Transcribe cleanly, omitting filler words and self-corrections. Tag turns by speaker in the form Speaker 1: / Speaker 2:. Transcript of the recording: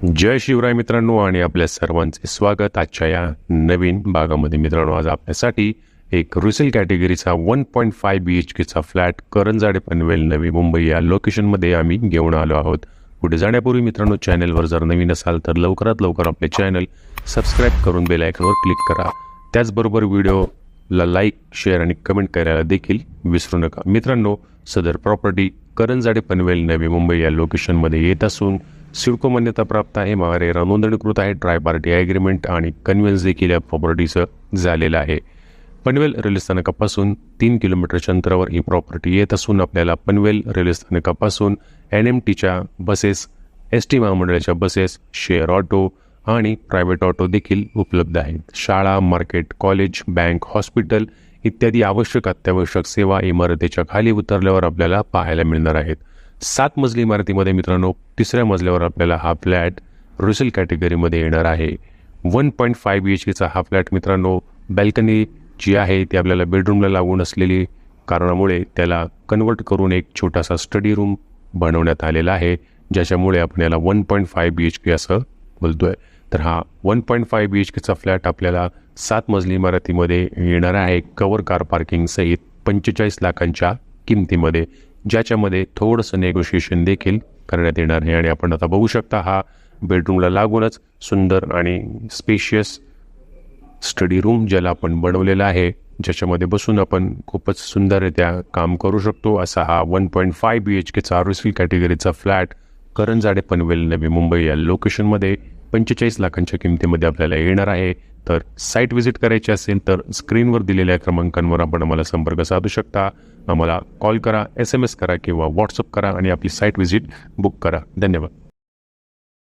Speaker 1: जय शिवराय मित्रांनो आणि आपल्या सर्वांचे स्वागत आजच्या या नवीन भागामध्ये. मित्रांनो, आज आपल्यासाठी एक रिसेल कॅटेगरीचा 1.5 BHKचा फ्लॅट करंजाडे पनवेल नवी मुंबई या लोकेशनमध्ये आम्ही घेऊन आलो आहोत. पुढे जाण्यापूर्वी मित्रांनो, चॅनलवर जर नवीन असाल तर लवकरात लवकर आपले चॅनल सबस्क्राईब करून बेल आयकॉनवर क्लिक करा. त्याचबरोबर व्हिडिओला लाईक, शेअर आणि कमेंट करायला देखील विसरू नका. मित्रांनो, सदर प्रॉपर्टी करंजाडे पनवेल नवी मुंबई या लोकेशनमध्ये येत असून सिडको मान्यता प्राप्त आहे, महारेरा नोंदणीकृत आहे, ट्राय पार्टी ॲग्रीमेंट आणि कन्व्हेन्स देखील या प्रॉपर्टीचं झालेलं आहे. पनवेल रेल्वे स्थानकापासून 3 किलोमीटरच्या अंतरावर ही प्रॉपर्टी येत असून आपल्याला पनवेल रेल्वे स्थानकापासून NMTच्या बसेस, ST महामंडळाच्या बसेस, शेअर ऑटो आणि प्रायव्हेट ऑटो देखील उपलब्ध आहेत. शाळा, मार्केट, कॉलेज, बँक, हॉस्पिटल इत्यादी आवश्यक अत्यावश्यक सेवा इमारतीच्या खाली उतरल्यावर आपल्याला पाहायला मिळणार आहेत. 7 मजली इमारतीमध्ये मित्रांनो 3ऱ्या मजल्यावर आपल्याला हा फ्लॅट रिसेल कॅटेगरीमध्ये येणार आहे. 1.5 BHKचा हा फ्लॅट मित्रांनो, बॅल्कनी जी आहे ती आपल्याला बेडरूमला लागून असलेली कारणामुळे त्याला कन्वर्ट करून एक छोटासा स्टडी रूम बनवण्यात आलेला आहे, ज्याच्यामुळे आपण याला 1.5 BHK असं बोलतोय. तर हा 1.5 BHKचा फ्लॅट आपल्याला 7 मजली इमारतीमध्ये येणार आहे, कवर कार पार्किंग सहित 45 लाखांच्या किमतीमध्ये, ज्याच्यामध्ये थोडंसं नेगोशिएशन देखील करण्यात येणार आहे. आणि आपण आता बघू शकता, हा बेडरूमला लागूनच सुंदर आणि स्पेशियस स्टडी रूम ज्याला आपण बनवलेला आहे, ज्याच्यामध्ये बसून आपण खूपच सुंदररित्या काम करू शकतो, असा हा 1.5 BHKचा रिसेल कॅटेगरीचा फ्लॅट करंजाडे पनवेल नवी मुंबई या लोकेशनमध्ये 45 लाखांच्या किमतीमध्ये आपल्याला येणार आहे. तर साईट व्हिजिट करायची असेल तर स्क्रीनवर दिलेल्या क्रमांकांवर आपण आम्हाला संपर्क साधू शकता. आम्हाला कॉल करा, SMS करा किंवा व्हॉट्सअप करा आणि आपली साईट व्हिजिट बुक करा. धन्यवाद.